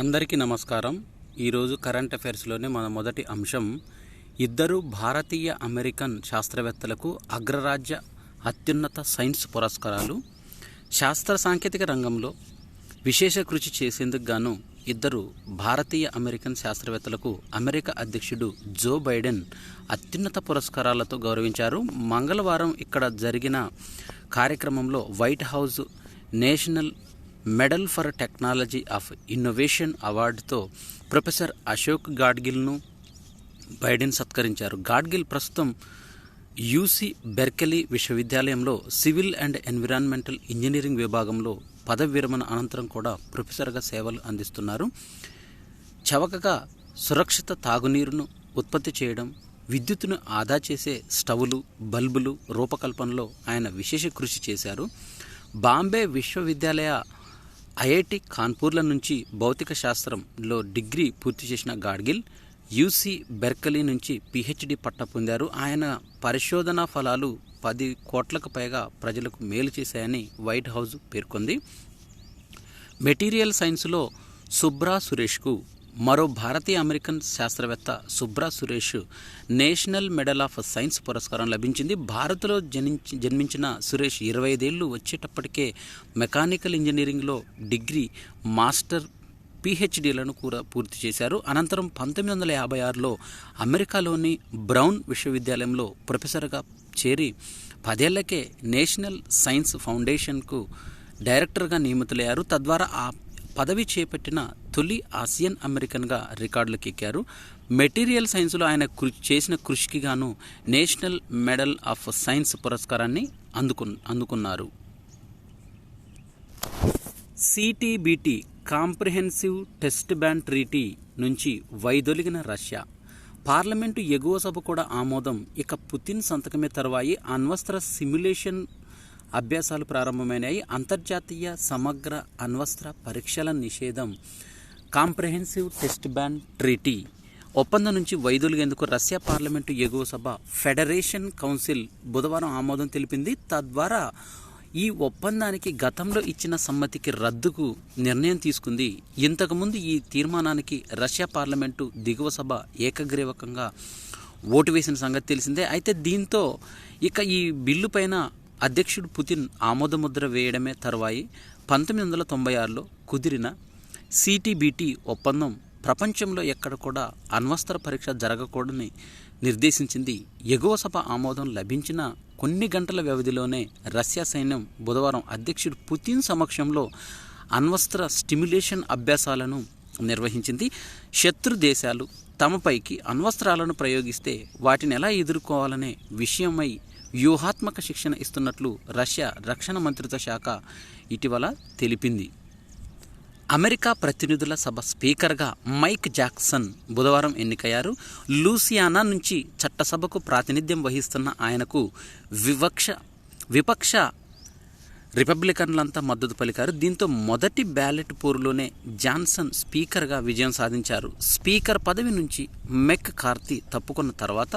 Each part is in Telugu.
అందరికీ నమస్కారం. ఈరోజు కరెంట్ అఫైర్స్లోనే మన మొదటి అంశం, ఇద్దరు భారతీయ అమెరికన్ శాస్త్రవేత్తలకు అగ్రరాజ్య అత్యున్నత సైన్స్ పురస్కారాలు. శాస్త్ర సాంకేతిక రంగంలో విశేష కృషి చేసేందుకు గాను ఇద్దరు భారతీయ అమెరికన్ శాస్త్రవేత్తలకు అమెరికా అధ్యక్షుడు జో బైడెన్ అత్యున్నత పురస్కారాలతో గౌరవించారు. మంగళవారం ఇక్కడ జరిగిన కార్యక్రమంలో White House National Medal for Technology of Innovation అవార్డుతో ప్రొఫెసర్ అశోక్ గాడ్గిల్ను బైడెన్ సత్కరించారు. గాడ్గిల్ ప్రస్తుతం యూసీ బెర్కెలీ విశ్వవిద్యాలయంలో సివిల్ అండ్ ఎన్విరాన్మెంటల్ ఇంజనీరింగ్ విభాగంలో పదవి విరమణ అనంతరం కూడా ప్రొఫెసర్గా సేవలు అందిస్తున్నారు. చవకగా సురక్షిత తాగునీరును ఉత్పత్తి చేయడం, విద్యుత్తును ఆదా చేసే స్టవ్లు, బల్బులు రూపకల్పనలో ఆయన విశేష కృషి చేశారు. బాంబే విశ్వవిద్యాలయ, ఐఐటి కాన్పూర్ల నుంచి భౌతిక శాస్త్రంలో డిగ్రీ పూర్తి చేసిన గాడ్గిల్ యూసీ బెర్కెలీ నుంచి పిహెచ్డి పట్టా పొందారు. ఆయన పరిశోధనా ఫలాలు 10 కోట్లకు పైగా ప్రజలకు మేలు చేశాయని వైట్ హౌస్ పేర్కొంది. మెటీరియల్ సైన్స్లో సుబ్రా సురేష్కు మరో భారతీయ అమెరికన్ శాస్త్రవేత్త Subra Suresh national medal of science పురస్కారం లభించింది. భారత్లో జన్మించిన సురేష్ 25 ఏళ్లు వచ్చేటప్పటికే మెకానికల్ ఇంజనీరింగ్లో డిగ్రీ, మాస్టర్, పిహెచ్డీలను కూడా పూర్తి చేశారు. అనంతరం 1956లో అమెరికాలోని బ్రౌన్ విశ్వవిద్యాలయంలో ప్రొఫెసర్గా చేరి 10 ఏళ్లకే నేషనల్ సైన్స్ ఫౌండేషన్కు డైరెక్టర్గా నియమితులయ్యారు. తద్వారా ఆ పదవి చేపట్టిన తొలి ఆసియన్ అమెరికన్గా రికార్డులకు ఎక్కారు. మెటీరియల్ సైన్స్లో ఆయన చేసిన కృషికి గాను నేషనల్ మెడల్ ఆఫ్ సైన్స్ పురస్కారాన్ని అందుకున్నారు. సిటీబీటీ కాంప్రిహెన్సివ్ టెస్ట్ బ్యాన్ ట్రీటీ నుంచి వైదొలిగిన రష్యా. పార్లమెంటు ఎగువ సభ కూడా ఆమోదం. ఇక పుతిన్ సంతకమే తర్వాయి అణ్వస్త్ర సిమ్యులేషన్ అభ్యాసాలు ప్రారంభమైనాయి. అంతర్జాతీయ సమగ్ర అణ్వస్త్ర పరీక్షల నిషేధం కాంప్రిహెన్సివ్ టెస్ట్ బ్యాన్ ట్రీటీ ఒప్పందం నుంచి వైదొలిగేందుకు రష్యా పార్లమెంటు ఎగువ సభ ఫెడరేషన్ కౌన్సిల్ బుధవారం ఆమోదం తెలిపింది. తద్వారా ఈ ఒప్పందానికి గతంలో ఇచ్చిన సమ్మతికి రద్దుకు నిర్ణయం తీసుకుంది. ఇంతకుముందు ఈ తీర్మానానికి రష్యా పార్లమెంటు దిగువ సభ ఏకగ్రీవకంగా ఓటు వేసిన సంగతి తెలిసిందే. అయితే దీంతో ఇక ఈ బిల్లు పైన అధ్యక్షుడు పుతిన్ ఆమోదముద్ర వేయడమే తర్వాయి 1996లో కుదిరిన సిటీబీటీ ఒప్పందం ప్రపంచంలో ఎక్కడ కూడా అణ్వస్త్ర పరీక్ష జరగకూడదని నిర్దేశించింది. ఎగువ సభ ఆమోదం లభించిన కొన్ని గంటల వ్యవధిలోనే రష్యా సైన్యం బుధవారం అధ్యక్షుడు పుతిన్ సమక్షంలో అణ్వస్త్ర స్టిమ్యులేషన్ అభ్యాసాలను నిర్వహించింది. శత్రు దేశాలు తమపైకి అణ్వస్త్రాలను ప్రయోగిస్తే వాటిని ఎలా ఎదుర్కోవాలనే విషయమై వ్యూహాత్మక శిక్షణ ఇస్తున్నట్లు రష్యా రక్షణ మంత్రిత్వ శాఖ ఇటీవల తెలిపింది. అమెరికా ప్రతినిధుల సభ స్పీకర్గా మైక్ జాక్సన్ బుధవారం ఎన్నికయ్యారు. లూసియానా నుంచి చట్టసభకు ప్రాతినిధ్యం వహిస్తున్న ఆయనకు విపక్ష రిపబ్లికన్లంతా మద్దతు పలికారు. దీంతో మొదటి బ్యాలెట్ పోరులోనే జాన్సన్ స్పీకర్గా విజయం సాధించారు. స్పీకర్ పదవి నుంచి మెక్ కార్తీ తప్పుకున్న తర్వాత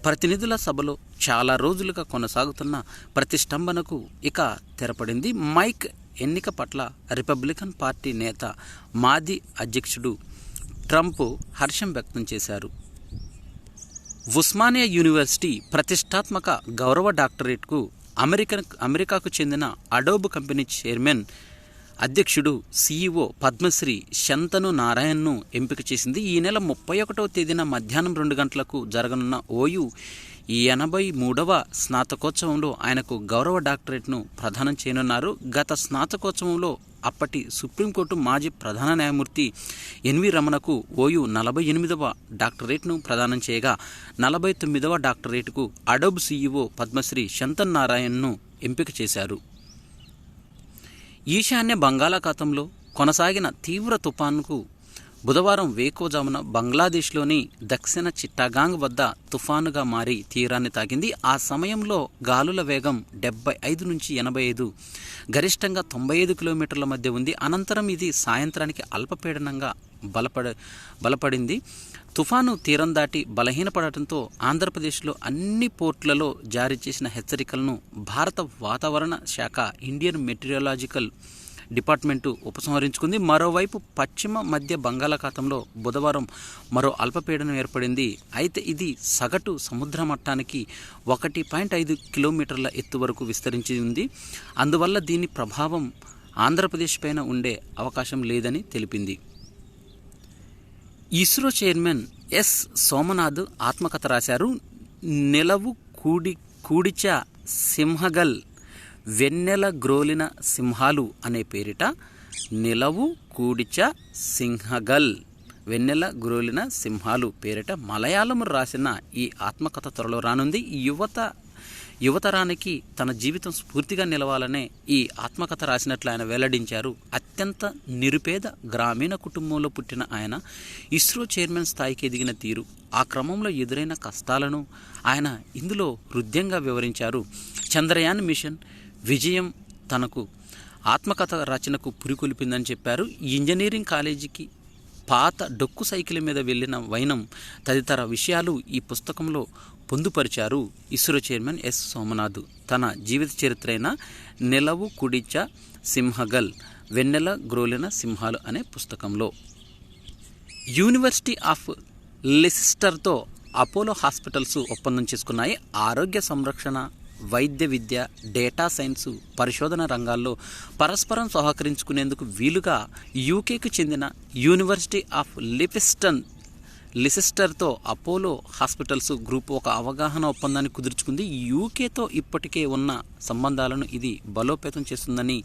ప్రతినిధుల సభలో చాలా రోజులుగా కొనసాగుతున్న ప్రతిష్టంభనకు ఇక తెరపడింది. మైక్ ఎన్నిక పట్ల రిపబ్లికన్ పార్టీ నేత, మాజీ అధ్యక్షుడు ట్రంప్ హర్షం వ్యక్తం చేశారు. ఉస్మానియా యూనివర్సిటీ ప్రతిష్టాత్మక గౌరవ డాక్టరేట్కు అమెరికాకు చెందిన అడోబ్ కంపెనీ చైర్మన్, అధ్యక్షుడు, సీఈఓ పద్మశ్రీ శంతను నారాయణ్ను ఎంపిక చేసింది. ఈ నెల 31వ తేదీన మధ్యాహ్నం 2 గంటలకు జరగనున్న ఓయూ 83వ స్నాతకోత్సవంలో ఆయనకు గౌరవ డాక్టరేట్ను ప్రదానం చేయనున్నారు. గత స్నాతకోత్సవంలో అప్పటి సుప్రీంకోర్టు మాజీ ప్రధాన న్యాయమూర్తి ఎన్వి రమణకు ఓయూ 48వ డాక్టరేట్ను ప్రదానం చేయగా 49వ డాక్టరేట్కు అడోబ్ సీఈఓ పద్మశ్రీ శంతన్ నారాయణ్ను ఎంపిక చేశారు. ఈశాన్య బంగాళాఖాతంలో కొనసాగిన తీవ్ర తుఫానుకు బుధవారం వేకువజామున బంగ్లాదేశ్లోని దక్షిణ చిట్టగాంగ్ వద్ద తుఫానుగా మారి తీరాన్ని తాకింది. ఆ సమయంలో గాలుల వేగం 75 నుంచి 85, గరిష్టంగా 95 కిలోమీటర్ల మధ్య ఉంది. అనంతరం ఇది సాయంత్రానికి అల్పపీడనంగా బలపడింది. తుఫాను తీరం దాటి బలహీనపడటంతో ఆంధ్రప్రదేశ్లో అన్ని పోర్టులలో జారీ చేసిన హెచ్చరికలను భారత వాతావరణ శాఖ, ఇండియన్ మెటీరియాలజికల్ డిపార్ట్మెంటు ఉపసంహరించుకుంది. మరోవైపు పశ్చిమ మధ్య బంగాళాఖాతంలో బుధవారం మరో అల్పపీడనం ఏర్పడింది. అయితే ఇది సగటు సముద్ర మట్టానికి 1.5 కిలోమీటర్ల ఎత్తు వరకు విస్తరించి ఉంది. అందువల్ల దీని ప్రభావం ఆంధ్రప్రదేశ్ పైన ఉండే అవకాశం లేదని తెలిపింది. ఇస్రో చైర్మన్ ఎస్ సోమనాథ్ ఆత్మకథ రాశారు. నిలవు కూడిచ సింహగల్ వెన్నెల గ్రోలిన సింహాలు అనే పేరిట నిలవు కూడిచ సింహగల్ వెన్నెల గ్రోలిన సింహాలు పేరిట మలయాళం రాసిన ఈ ఆత్మకథ త్వరలో రానుంది. యువతరానికి తన జీవితం స్ఫూర్తిగా నిలవాలనే ఈ ఆత్మకథ రాసినట్లు ఆయన వెల్లడించారు. అత్యంత నిరుపేద గ్రామీణ కుటుంబంలో పుట్టిన ఆయన ఇస్రో చైర్మన్ స్థాయికి ఎదిగిన తీరు, ఆ క్రమంలో ఎదురైన కష్టాలను ఆయన ఇందులో హృదయంగా వివరించారు. చంద్రయాన్ మిషన్ విజయం తనకు ఆత్మకథ రచనకు పురికొల్పిందని చెప్పారు. ఇంజనీరింగ్ కాలేజీకి పాత డొక్కు సైకిల్ మీద వెళ్ళిన వైనం తదితర విషయాలు ఈ పుస్తకంలో పొందుపరిచారు. ఇస్రో చైర్మన్ ఎస్ సోమనాథ్ తన జీవిత చరిత్ర అయిన నిలవు కుడిచ సింహగల్ వెన్నెల గ్రోలిన సింహాలు అనే పుస్తకంలో. యూనివర్సిటీ ఆఫ్ లెసిస్టర్తో అపోలో హాస్పిటల్స్ ఒప్పందం చేసుకున్నాయి. ఆరోగ్య సంరక్షణ, వైద్య విద్య, డేటా సైన్స్, పరిశోధన రంగాల్లో పరస్పరం సహకరించుకునేందుకు వీలుగా యూకేకు చెందిన యూనివర్సిటీ ఆఫ్ లెసిస్టర్తో అపోలో హాస్పిటల్స్ గ్రూప్ ఒక అవగాహన ఒప్పందాన్ని కుదుర్చుకుంది. యూకేతో ఇప్పటికే ఉన్న సంబంధాలను ఇది బలోపేతం చేస్తుందని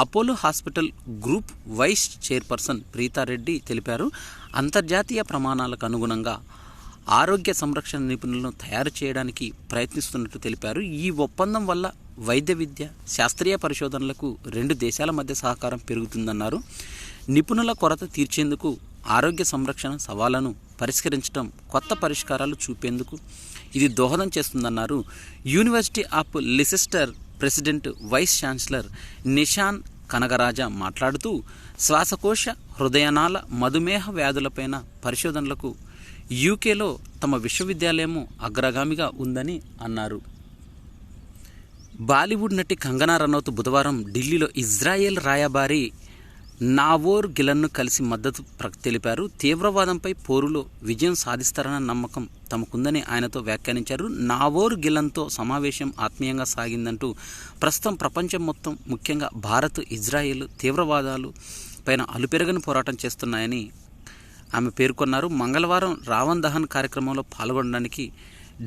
Apollo hospital group vice chairperson Preetha Reddy తెలిపారు. అంతర్జాతీయ ప్రమాణాలకు అనుగుణంగా ఆరోగ్య సంరక్షణ నిపుణులను తయారు చేయడానికి ప్రయత్నిస్తున్నట్టు తెలిపారు. ఈ ఒప్పందం వల్ల వైద్య విద్య, శాస్త్రీయ పరిశోధనలకు రెండు దేశాల మధ్య సహకారం పెరుగుతుందన్నారు. నిపుణుల కొరత తీర్చేందుకు, ఆరోగ్య సంరక్షణ సవాళ్లను పరిష్కరించడం, కొత్త పరిష్కారాలు చూపేందుకు ఇది దోహదం చేస్తుందన్నారు. University of Leicester president vice chancellor Nishan Kanagaraja మాట్లాడుతూ శ్వాసకోశ, హృదయనాళ, మధుమేహ వ్యాధులపైన పరిశోధనలకు యూకేలో తమ విశ్వవిద్యాలయము అగ్రగామిగా ఉందని అన్నారు. బాలీవుడ్ నటి కంగనా రనౌత్ బుధవారం ఢిల్లీలో ఇజ్రాయెల్ రాయబారి నావోర్ గిలన్ను కలిసి మద్దతు తెలిపారు. తీవ్రవాదంపై పోరులో విజయం సాధిస్తారన్న నమ్మకం తమకుందని ఆయనతో వ్యాఖ్యానించారు. నావోర్ గిలన్తో సమావేశం ఆత్మీయంగా సాగిందంటూ ప్రస్తుతం ప్రపంచం మొత్తం, ముఖ్యంగా భారత్, ఇజ్రాయెల్ తీవ్రవాదాలు పైన అలుపెరగని పోరాటం చేస్తున్నాయని ఆమె పేర్కొన్నారు. మంగళవారం రావణ్ దహన్ కార్యక్రమంలో పాల్గొనడానికి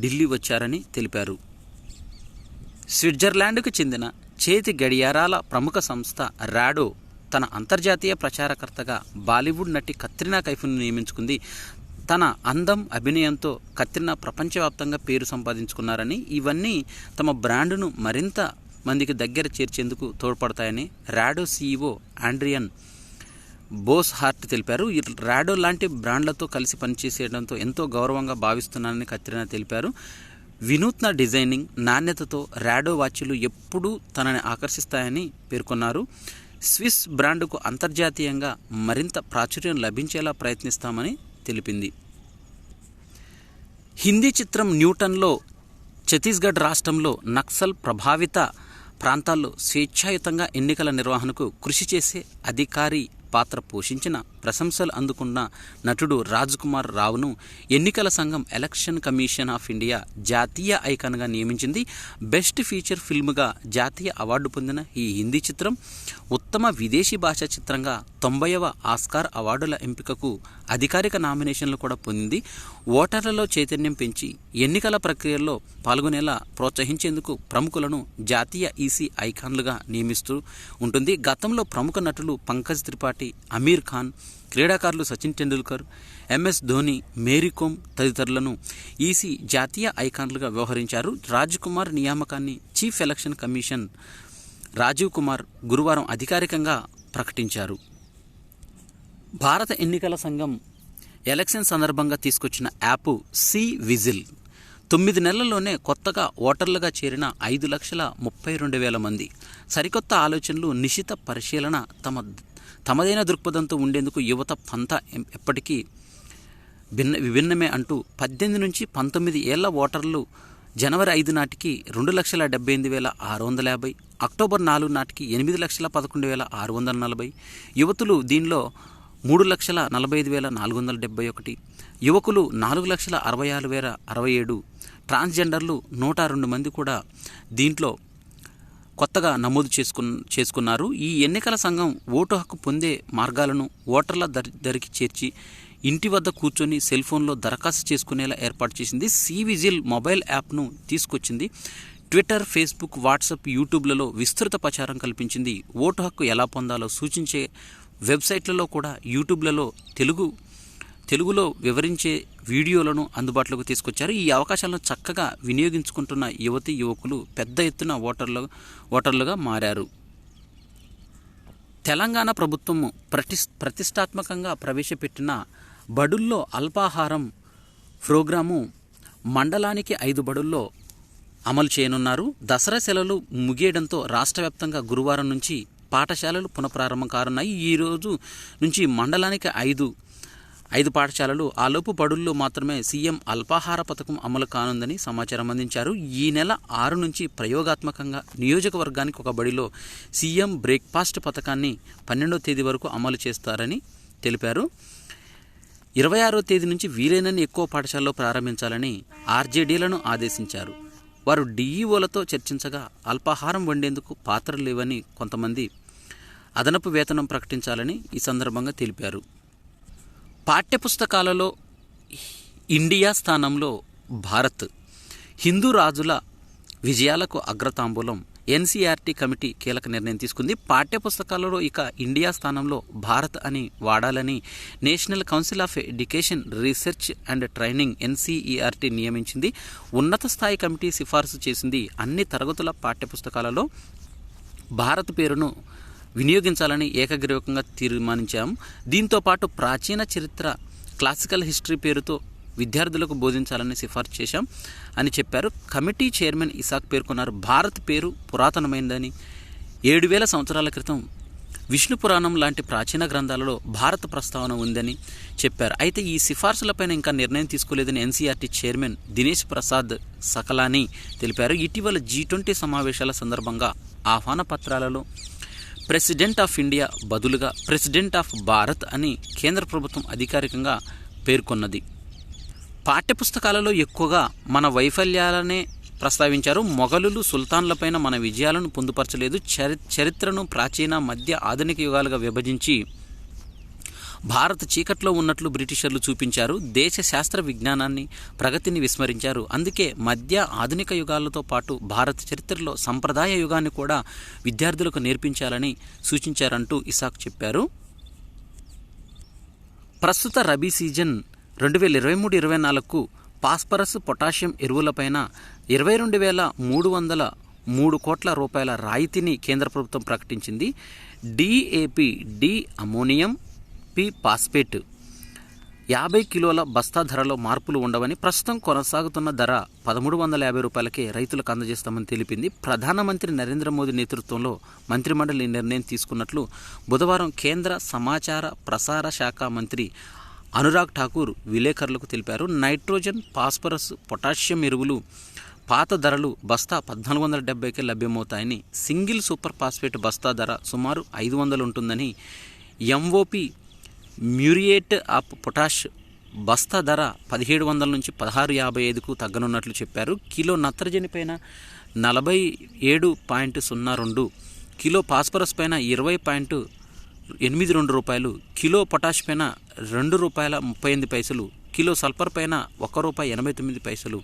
ఢిల్లీ వచ్చారని తెలిపారు. స్విట్జర్లాండ్కు చెందిన చేతి గడియారాల ప్రముఖ సంస్థ రాడో తన అంతర్జాతీయ ప్రచారకర్తగా బాలీవుడ్ నటి కత్రినా కైఫ్ను నియమించుకుంది. తన అందం, అభినయంతో కత్రినా ప్రపంచవ్యాప్తంగా పేరు సంపాదించుకున్నారని, ఇవన్నీ తమ బ్రాండ్ను మరింత మందికి దగ్గర చేర్చేందుకు తోడ్పడతాయని రాడో సీఈఓ ఆండ్రియన్ బోస్ హార్ట్ తెలిపారు. రాడో లాంటి బ్రాండ్లతో కలిసి పనిచేసేయడంతో ఎంతో గౌరవంగా భావిస్తున్నానని కత్రినా తెలిపారు. వినూత్న డిజైనింగ్, నాణ్యతతో రాడో వాచ్లు ఎప్పుడూ తనని ఆకర్షిస్తాయని పేర్కొన్నారు. స్విస్ బ్రాండ్కు అంతర్జాతీయంగా మరింత ప్రాచుర్యం లభించేలా ప్రయత్నిస్తామని తెలిపింది. హిందీ చిత్రం న్యూటన్లో ఛత్తీస్గఢ్ రాష్ట్రంలో నక్సల్ ప్రభావిత ప్రాంతాల్లో స్వేచ్ఛాయుతంగా ఎన్నికల నిర్వహణకు కృషి చేసే అధికారి పాత్ర పోషించిన, ప్రశంసలు అందుకున్న నటుడు రాజ్ కుమార్ రావును ఎన్నికల సంఘం ఎలక్షన్ కమిషన్ ఆఫ్ ఇండియా జాతీయ ఐకాన్గా నియమించింది. బెస్ట్ ఫీచర్ ఫిల్మ్గా జాతీయ అవార్డు పొందిన ఈ హిందీ చిత్రం ఉత్తమ విదేశీ భాషా చిత్రంగా 90వ ఆస్కార్ అవార్డుల ఎంపికకు అధికారిక నామినేషన్లు కూడా పొందింది. ఓటర్లలో చైతన్యం పెంచి ఎన్నికల ప్రక్రియల్లో పాల్గొనేలా ప్రోత్సహించేందుకు ప్రముఖులను జాతీయ ఈసీ ఐకాన్లుగా నియమిస్తూ ఉంటుంది. గతంలో ప్రముఖ నటులు పంకజ్ త్రిపాఠి, అమీర్ ఖాన్, క్రీడాకారులు సచిన్ టెండూల్కర్, ఎంఎస్ ధోని, మేరీకోమ్ తదితరులను ఈసీ జాతీయ ఐకాన్లుగా వ్యవహరించారు. రాజ్ కుమార్ నియామకాన్ని chief election commission Rajiv Kumar గురువారం అధికారికంగా ప్రకటించారు. భారత ఎన్నికల సంఘం ఎలక్షన్ సందర్భంగా తీసుకొచ్చిన యాప్ సి విజిల్ 9 నెలల్లోనే కొత్తగా ఓటర్లుగా చేరిన 5,32,000 మంది. సరికొత్త ఆలోచనలు, నిశిత పరిశీలన, తమదైన దృక్పథంతో ఉండేందుకు యువత పంతా ఎప్పటికీ విభిన్నమే అంటూ 18 నుంచి 19 ఏళ్ల ఓటర్లు జనవరి 5 నాటికి 2,78,650, అక్టోబర్ 4 నాటికి 8,11,640, యువతులు దీనిలో 3,45,471, యువకులు 4,66,067, ట్రాన్స్జెండర్లు 102 మంది కూడా దీంట్లో కొత్తగా నమోదు చేసుకున్నారు. ఈ ఎన్నికల సంఘం ఓటు హక్కు పొందే మార్గాలను ఓటర్ల దరికి చేర్చి ఇంటి వద్ద కూర్చొని సెల్ ఫోన్లో దరఖాస్తు చేసుకునేలా ఏర్పాటు చేసింది. సివిజిల్ మొబైల్ యాప్ను తీసుకొచ్చింది. ట్విట్టర్, ఫేస్బుక్, వాట్సాప్, యూట్యూబ్లలో విస్తృత ప్రచారం కల్పించింది. ఓటు హక్కు ఎలా పొందాలో సూచించే వెబ్సైట్లలో కూడా యూట్యూబ్లలో తెలుగులో వివరించే వీడియోలను అందుబాటులోకి తీసుకొచ్చారు. ఈ అవకాశాలను చక్కగా వినియోగించుకుంటున్న యువతి యువకులు పెద్ద ఎత్తున ఓటర్లుగా మారారు. తెలంగాణ ప్రభుత్వం ప్రతిష్టాత్మకంగా ప్రవేశపెట్టిన బడుల్లో అల్పాహారం ప్రోగ్రాము మండలానికి 5 బడుల్లో అమలు చేయనున్నారు. దసరా సెలవులు ముగియడంతో రాష్ట్ర వ్యాప్తంగా గురువారం నుంచి పాఠశాలలు పునఃప్రారంభం కానున్నాయి. ఈ రోజు నుంచి మండలానికి 5 పాఠశాలలు, ఆలోపు బడుల్లో మాత్రమే సీఎం అల్పాహార పథకం అమలు కానుందని సమాచారం అందించారు. ఈ నెల 6 నుంచి ప్రయోగాత్మకంగా నియోజకవర్గానికి ఒక బడిలో సీఎం బ్రేక్ఫాస్ట్ పథకాన్ని 12వ తేదీ వరకు అమలు చేస్తారని తెలిపారు. 26వ తేదీ నుంచి వీలైనన్ని ఎక్కువ పాఠశాలలో ప్రారంభించాలని ఆర్జేడీలను ఆదేశించారు. వారు డీఈఓలతో చర్చించగా అల్పాహారం వండేందుకు పాత్రలు లేవని, కొంతమంది అదనపు వేతనం ప్రకటించాలని ఈ సందర్భంగా తెలిపారు. పాఠ్యపుస్తకాలలో ఇండియా స్థానంలో భారత్, హిందూ రాజుల విజయాలకు అగ్రతాంబూలం. ఎన్సీఆర్టీ కమిటీ కీలక నిర్ణయం తీసుకుంది. పాఠ్యపుస్తకాలలో ఇక ఇండియా స్థానంలో భారత్ అని వాడాలని national council of education, research and training NCERT నియమించింది. ఉన్నత స్థాయి కమిటీ సిఫార్సు చేసింది. అన్ని తరగతుల పాఠ్యపుస్తకాలలో భారత్ పేరును వినియోగించాలని ఏకగ్రీవంగా తీర్మానించాం. దీంతో పాటు ప్రాచీన చరిత్ర, క్లాసికల్ హిస్టరీ పేరుతో విద్యార్థులకు బోధించాలని సిఫార్సు చేశాం అని చెప్పారు. కమిటీ చైర్మన్ ఇసాక్ పేర్కొన్నారు. భారత్ పేరు పురాతనమైందని, 7,000 సంవత్సరాల క్రితం విష్ణు పురాణం లాంటి ప్రాచీన గ్రంథాలలో భారత ప్రస్తావన ఉందని చెప్పారు. అయితే ఈ సిఫార్సులపైన ఇంకా నిర్ణయం తీసుకోలేదని ఎన్సీఆర్టీ చైర్మన్ దినేష్ ప్రసాద్ సకలాని తెలిపారు. ఇటీవల G20 సమావేశాల సందర్భంగా ఆహ్వాన పత్రాలలో ప్రెసిడెంట్ ఆఫ్ ఇండియా బదులుగా ప్రెసిడెంట్ ఆఫ్ భారత్ అని కేంద్ర ప్రభుత్వం అధికారికంగా పేర్కొన్నది. పాఠ్యపుస్తకాలలో ఎక్కువగా మన వైఫల్యాలనే ప్రస్తావించారు. మొఘలులు, సుల్తాన్లపైన మన విజయాలను పొందుపరచలేదు. చరిత్రను ప్రాచీన, మధ్య, ఆధునిక యుగాలుగా విభజించి భారత్ చీకట్లో ఉన్నట్లు బ్రిటిషర్లు చూపించారు. దేశ శాస్త్ర విజ్ఞానాన్ని, ప్రగతిని విస్మరించారు. అందుకే మధ్య, ఆధునిక యుగాలతో పాటు భారత చరిత్రలో సంప్రదాయ యుగాన్ని కూడా విద్యార్థులకు నేర్పించాలని సూచించారంటూ ఇసాక్ చెప్పారు. ప్రస్తుత రబీ సీజన్ 2023-24కు ఫాస్ఫరస్, పొటాషియం ఎరువులపైన 22,303 కోట్ల రూపాయల రాయితీని కేంద్ర ప్రభుత్వం ప్రకటించింది. DAP, డి అమోనియం, పి ఫాస్ఫేట్ 50 కిలోల బస్తా ధరలో మార్పులు ఉండవని, ప్రస్తుతం కొనసాగుతున్న ధర 1,350 రూపాయలకే రైతులకు అందజేస్తామని తెలిపింది. ప్రధానమంత్రి నరేంద్ర మోదీ నేతృత్వంలో మంత్రిమండలి నిర్ణయం తీసుకున్నట్లు బుధవారం కేంద్ర సమాచార ప్రసార శాఖ మంత్రి అనురాగ్ ఠాకూర్ విలేకరులకు తెలిపారు. నైట్రోజన్, ఫాస్ఫరస్, పొటాషియం ఎరువులు పాత ధరలు బస్తా 1,470కే లభ్యమవుతాయని, సింగిల్ సూపర్ ఫాస్ఫేట్ బస్తా ధర సుమారు 500 ఉంటుందని, MOP మ్యూరియేట్ ఆఫ్ పొటాష్ బస్తా ధర 1,700 నుంచి 1,655కు తగ్గనున్నట్లు చెప్పారు. కిలో నత్రజని పైన 47.02, కిలో ఫాస్ఫరస్ పైన 20.82 రూపాయలు, కిలో పొటాష్ పైన ₹2.38, కిలో సల్ఫర్ పైన ₹1.89.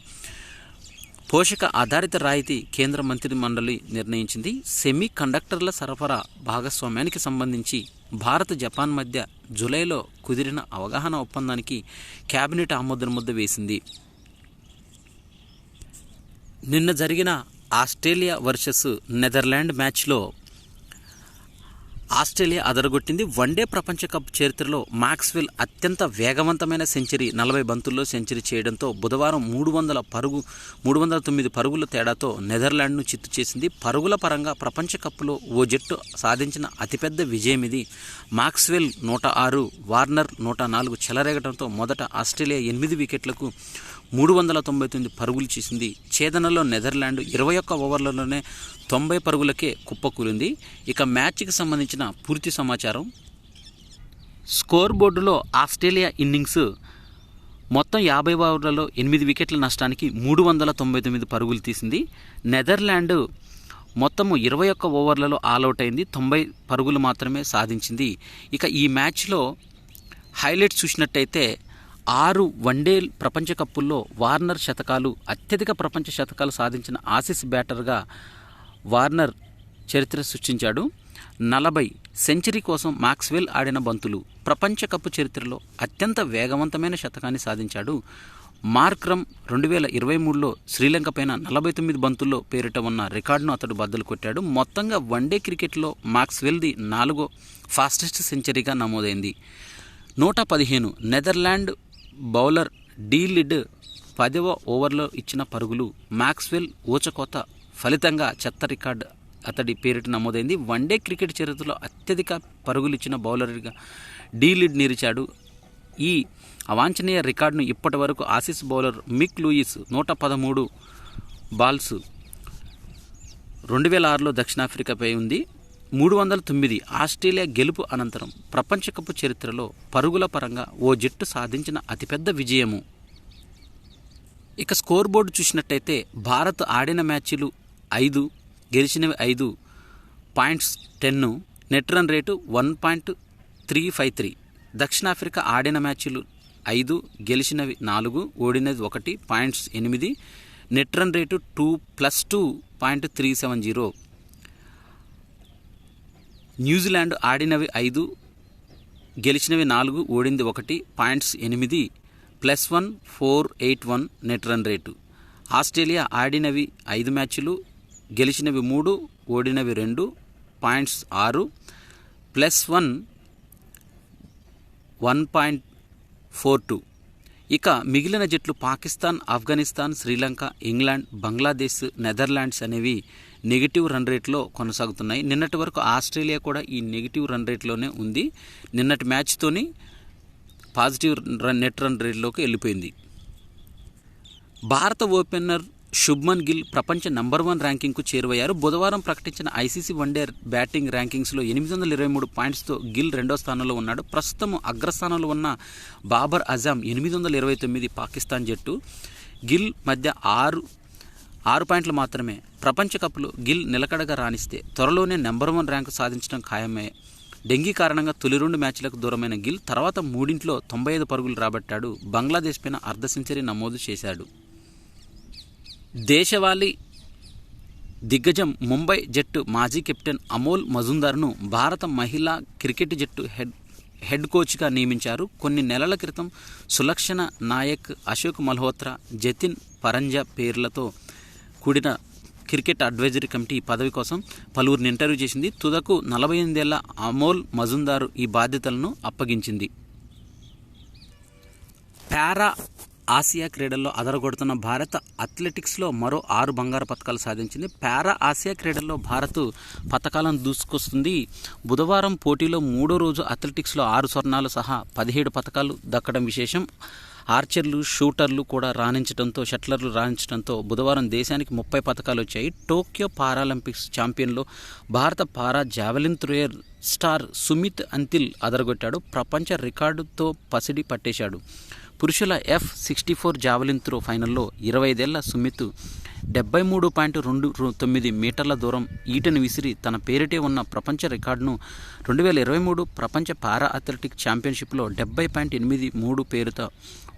పోషక ఆధారిత రాయితీ కేంద్ర మంత్రి మండలి నిర్ణయించింది. సెమీ కండక్టర్ల సరఫరా భాగస్వామ్యానికి సంబంధించి భారత్, జపాన్ మధ్య జూలైలో కుదిరిన అవగాహన ఒప్పందానికి కేబినెట్ ఆమోదముద్ర వేసింది. నిన్న జరిగిన ఆస్ట్రేలియా వర్సెస్ నెదర్లాండ్ మ్యాచ్లో ఆస్ట్రేలియా అదరగొట్టింది. వన్డే ప్రపంచ కప్ చరిత్రలో మాక్స్వెల్ అత్యంత వేగవంతమైన సెంచరీ 40 బంతుల్లో సెంచరీ చేయడంతో బుధవారం 309 పరుగుల తేడాతో నెదర్లాండ్ను చిత్తు చేసింది. పరుగుల పరంగా ప్రపంచ కప్లో ఓ జట్టు సాధించిన అతిపెద్ద విజయం ఇది. మాక్స్వెల్ 106, వార్నర్ 104 చెలరేగడంతో మొదట ఆస్ట్రేలియా 8 వికెట్లకు 399 పరుగులు చేసింది. ఛేదనలో నెదర్లాండ్ 21 ఓవర్లలోనే 90 పరుగులకే కుప్పకూలింది. ఇక మ్యాచ్కి సంబంధించిన పూర్తి సమాచారం. స్కోర్ బోర్డులో ఆస్ట్రేలియా ఇన్నింగ్స్ మొత్తం 50 ఓవర్లలో 8 వికెట్ల నష్టానికి 399 పరుగులు తీసింది. నెదర్లాండ్ మొత్తము 21 ఓవర్లలో ఆల్అవుట్ అయింది, 90 పరుగులు మాత్రమే సాధించింది. ఇక ఈ మ్యాచ్లో హైలైట్స్ చూసినట్టయితే 6 వన్డే ప్రపంచ కప్పుల్లో వార్నర్ శతకాలు, అత్యధిక ప్రపంచ శతకాలు సాధించిన ఆసీస్ బ్యాటర్గా వార్నర్ చరిత్ర సృష్టించాడు. 40 సెంచరీ కోసం మాక్స్వెల్ ఆడిన బంతులు. ప్రపంచ కప్పు చరిత్రలో అత్యంత వేగవంతమైన శతకాన్ని సాధించాడు. మార్క్రమ్ 2023లో శ్రీలంక పైన 49 బంతుల్లో పేరిట ఉన్న రికార్డును అతడు బద్దలు కొట్టాడు. మొత్తంగా వన్డే క్రికెట్లో మాక్స్వెల్ది 4వ ఫాస్టెస్ట్ సెంచరీగా నమోదైంది. 115 నెదర్లాండ్ బౌలర్ డి లిడ్ 10వ ఓవర్లో ఇచ్చిన పరుగులు. మాక్స్వెల్ ఊచకోత ఫలితంగా చెత్త రికార్డు అతడి పేరిట నమోదైంది. వన్డే క్రికెట్ చరిత్రలో అత్యధిక పరుగులు ఇచ్చిన బౌలర్గా డి లిడ్ నిలిచాడు. ఈ అవాంఛనీయ రికార్డును ఇప్పటి వరకు ఆసీస్ బౌలర్ మిక్ లూయిస్ 113 బాల్స్ 2006లో దక్షిణాఫ్రికాపై ఉంది. 309 ఆస్ట్రేలియా గెలుపు అనంతరం ప్రపంచ కప్ చరిత్రలో పరుగుల పరంగా ఓ జట్టు సాధించిన అతిపెద్ద విజయము. ఇక స్కోర్ బోర్డు చూసినట్టయితే భారత్ ఆడిన మ్యాచ్లు 5, గెలిచినవి 5, పాయింట్స్ 10, నెట్ రన్ రేటు 1.353. దక్షిణాఫ్రికా ఆడిన మ్యాచ్లు 5, గెలిచినవి 4, ఓడినది 1, points 8, net run rate 2+2.370. New Zealand ఆడినవి 5, గెలిచినవి 4, ఓడింది 1, points 8, +1.481 net run rate. Australia ఆడినవి 5 మ్యాచ్లు, గెలిచినవి 3, ఓడినవి 2, పాయింట్స్ 6, +1.42. ఇక మిగిలిన జట్లు పాకిస్తాన్, ఆఫ్ఘనిస్తాన్, శ్రీలంక, ఇంగ్లాండ్, బంగ్లాదేశ్, నెదర్లాండ్స్ అనేవి నెగిటివ్ రన్ రేట్లో కొనసాగుతున్నాయి. నిన్నటి వరకు ఆస్ట్రేలియా కూడా ఈ నెగిటివ్ రన్ రేట్లోనే ఉంది. నిన్నటి మ్యాచ్తోని పాజిటివ్ నెట్ రన్ రేట్లోకి వెళ్ళిపోయింది. భారత ఓపెనర్ శుభ్మన్ గిల్ ప్రపంచ నంబర్ 1 ర్యాంకింగ్కు చేరువయ్యారు. బుధవారం ప్రకటించిన ఐసీసీ వన్డే బ్యాటింగ్ ర్యాంకింగ్స్లో 823 పాయింట్స్తో గిల్ 2వ స్థానంలో ఉన్నాడు. ప్రస్తుతం అగ్రస్థానంలో ఉన్న బాబర్ అజాం 829 పాకిస్తాన్ జట్టు. గిల్ మధ్య 6 పాయింట్లు మాత్రమే. ప్రపంచ కప్లో గిల్ నిలకడగా రాణిస్తే త్వరలోనే నంబర్ 1 ర్యాంకు సాధించడం ఖాయమే. డెంగీ కారణంగా తొలి 2 మ్యాచ్లకు దూరమైన గిల్ తర్వాత 3 95 పరుగులు రాబట్టాడు. బంగ్లాదేశ్ పైన అర్ధ సెంచరీ నమోదు చేశాడు. దేశవాళీ దిగ్గజం ముంబై జట్టు మాజీ కెప్టెన్ అమోల్ మజుందార్ను భారత మహిళా క్రికెట్ జట్టు హెడ్ కోచ్గా నియమించారు. కొన్ని నెలల క్రితం సులక్షణ నాయక్, అశోక్ మల్హోత్రా, జతిన్ పరంజా పేర్లతో కూడిన క్రికెట్ అడ్వైజరీ కమిటీ ఈ పదవి కోసం పలువురిని ఇంటర్వ్యూ చేసింది. తుదకు 48 ఏళ్ల అమోల్ మజుందార్ ఈ బాధ్యతలను అప్పగించింది. పారా ఆసియా క్రీడల్లో అదరగొడుతున్న భారత్ అథ్లెటిక్స్లో మరో 6 బంగారు పతకాలు సాధించింది. పారా ఆసియా క్రీడల్లో భారత్ పతకాలను దూసుకొస్తుంది. బుధవారం పోటీలో 3వ రోజు అథ్లెటిక్స్లో 6 స్వర్ణాలు సహా 17 పతకాలు దక్కడం విశేషం. ఆర్చర్లు, షూటర్లు కూడా రాణించడంతో, షట్లర్లు రాణించడంతో బుధవారం దేశానికి 30 పతకాలు వచ్చాయి. టోక్యో పారాలింపిక్స్ ఛాంపియన్లో భారత para javelin thrower star Sumit Antil అదరగొట్టాడు. ప్రపంచ రికార్డుతో పసిడి పట్టేశాడు. పురుషుల F64 జావెలిన్ త్రో ఫైనల్లో 25 ఏళ్ల సుమిత్ 73.29 మీటర్ల దూరం ఈటను విసిరి తన పేరిటే ఉన్న ప్రపంచ రికార్డును 2023 ప్రపంచ పారా అథ్లెటిక్ ఛాంపియన్షిప్లో 70.83 పేరుతో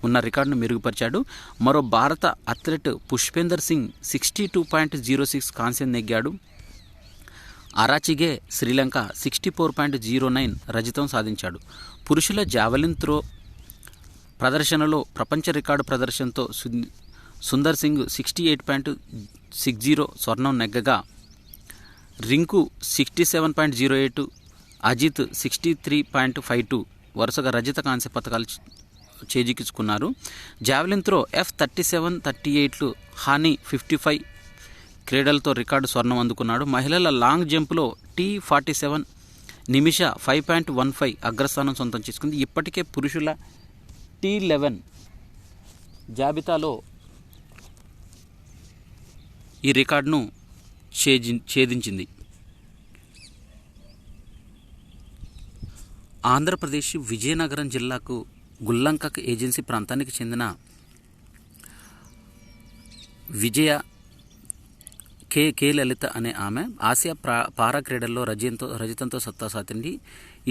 ఉన్న రికార్డును మెరుగుపరిచాడు. మరో భారత అథ్లెట్ పుష్పేందర్ సింగ్ 62.06 కాంస్యం నెగ్గాడు. అరాచిగే శ్రీలంక 64.09 రజతం సాధించాడు. పురుషుల జావెలిన్ త్రో ప్రదర్శనలో ప్రపంచ రికార్డు ప్రదర్శనతో సుందర్ సింగ్ 68.60 స్వర్ణం నెగ్గగా రింకు 67.08, అజిత్ 63.52 వరుసగా రజత కాంస్య పథకాలు చేజిక్కించుకున్నారు. జావెలిన్ త్రో F37, 38 హాని 55 క్రీడలతో రికార్డు స్వర్ణం అందుకున్నాడు. మహిళల లాంగ్ జంప్లో T47 నిమిష 5.15 అగ్రస్థానం సొంతం చేసుకుంది. ఇప్పటికే పురుషుల T11 జాబితాలో ఈ రికార్డును ఛేదించింది. ఆంధ్రప్రదేశ్ విజయనగరం జిల్లాకు గుల్లంక ఏజెన్సీ ప్రాంతానికి చెందిన విజయ కే లలిత అనే ఆమె ఆసియా పారా క్రీడల్లో రజతంతో సత్తా సాటింది.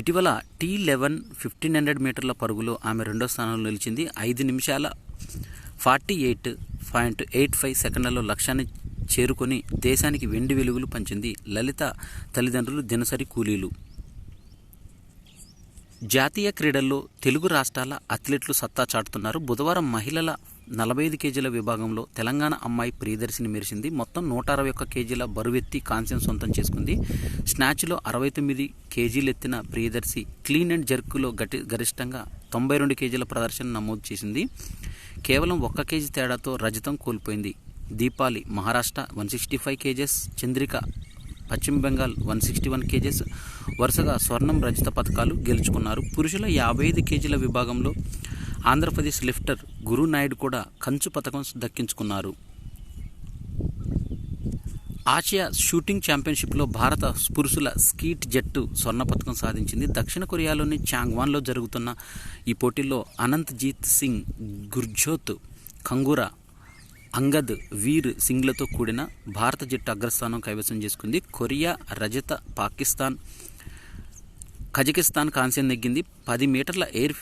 ఇటీవల T11 1500 మీటర్ల పరుగులో ఆమె రెండో స్థానంలో నిలిచింది. 5 నిమిషాల 48.85 సెకండ్లలో లక్ష్యాన్ని చేరుకొని దేశానికి వెండి వెలుగులు పంచింది. లలిత తల్లిదండ్రులు దినసరి కూలీలు. జాతీయ క్రీడల్లో తెలుగు రాష్ట్రాల అథ్లెట్లు సత్తా చాటుతున్నారు. బుధవారం మహిళల 45 కేజీల విభాగంలో తెలంగాణ అమ్మాయి ప్రియదర్శిని మెరిసింది. మొత్తం 161 కేజీల బరువెత్తి కాంస్యం సొంతం చేసుకుంది. స్నాచ్లో 69 కేజీలెత్తిన ప్రియదర్శి క్లీన్ అండ్ జర్క్లో గరిష్టంగా 92 కేజీల ప్రదర్శన నమోదు చేసింది. కేవలం 1 కేజీ తేడాతో రజతం కోల్పోయింది. దీపాలి మహారాష్ట్ర 165 కేజెస్, చంద్రిక పశ్చిమ బెంగాల్ 161 కేజెస్ వరుసగా స్వర్ణం రజత పథకాలు గెలుచుకున్నారు. పురుషుల 55 కేజీల విభాగంలో ఆంధ్రప్రదేశ్ లిఫ్టర్ గురు నాయుడు కూడా కంచు పథకం దక్కించుకున్నారు. ఆసియా షూటింగ్ ఛాంపియన్షిప్లో భారత పురుషుల స్కీట్ జట్టు స్వర్ణ పథకం సాధించింది. దక్షిణ కొరియాలోని చాంగ్వాన్లో జరుగుతున్న ఈ పోటీల్లో అనంత్ జీత్ సింగ్, గుర్జోత్ కంగురా, అంగద్ వీర్ సింగ్లతో కూడిన భారత జట్టు అగ్రస్థానం కైవసం చేసుకుంది. కొరియా రజత, పాకిస్తాన్, కజకిస్తాన్ కాంస్యం నెగ్గింది. 10 మీటర్ల ఎయిర్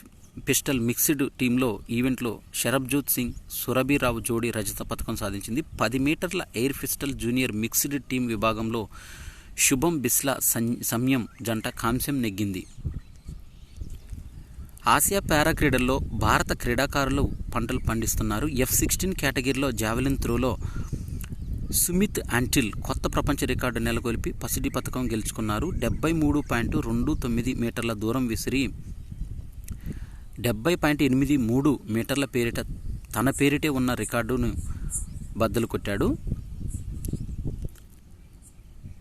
పిస్టల్ మిక్స్డ్ టీంలో ఈవెంట్లో షరబ్జోత్ సింగ్, సురభిరావు జోడీ రజత పథకం సాధించింది. 10 మీటర్ల air pistol junior mixed team విభాగంలో శుభం బిస్లా సంయం జంట కాంస్యం నెగ్గింది. ఆసియా పారా క్రీడల్లో భారత క్రీడాకారులు పంటలు పండిస్తున్నారు. F16 కేటగిరీలో జావెలిన్ త్రోలో సుమిత్ అంటిల్ కొత్త ప్రపంచ రికార్డు నెలకొల్పి పసిడి పథకం గెలుచుకున్నారు. 73.29 మీటర్ల దూరం విసిరి 70.83 మీటర్ల తన పేరిటే ఉన్న రికార్డును బద్దలు కొట్టాడు.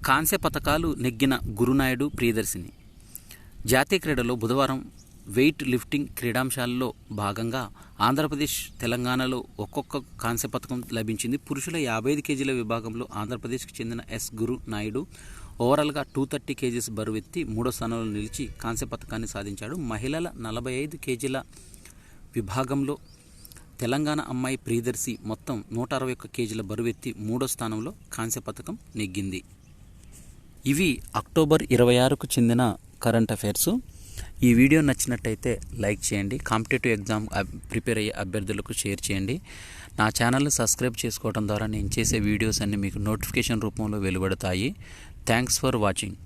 కాంస్య పథకాలు నెగ్గిన గురునాయుడు, ప్రియదర్శిని. జాతీయ క్రీడలో బుధవారం వెయిట్ లిఫ్టింగ్ క్రీడాంశాలలో భాగంగా ఆంధ్రప్రదేశ్, తెలంగాణలో ఒక్కొక్క కాంస్య పథకం లభించింది. పురుషుల 55 కేజీల విభాగంలో ఆంధ్రప్రదేశ్కి చెందిన ఎస్ గురు నాయుడు ఓవరాల్గా 230 కేజీస్ బరువెత్తి మూడో స్థానంలో నిలిచి కాంస్య పథకాన్ని సాధించాడు. మహిళల 45 కేజీల విభాగంలో తెలంగాణ అమ్మాయి ప్రియదర్శి మొత్తం 161 కేజీల బరువెత్తి మూడో స్థానంలో కాంస్య పథకం నెగ్గింది. ఇవి అక్టోబర్ 26కు చెందిన కరెంట్ అఫైర్స్. ఈ వీడియో నచ్చినట్టయితే లైక్ చేయండి. కాంపిటేటివ్ ఎగ్జామ్ ప్రిపేర్ అయ్యే అభ్యర్థులకు షేర్ చేయండి. నా ఛానల్ని సబ్స్క్రైబ్ చేసుకోవడం ద్వారా నేను చేసే వీడియోస్ అన్నీ మీకు నోటిఫికేషన్ రూపంలో వెలువడతాయి. Thanks for watching.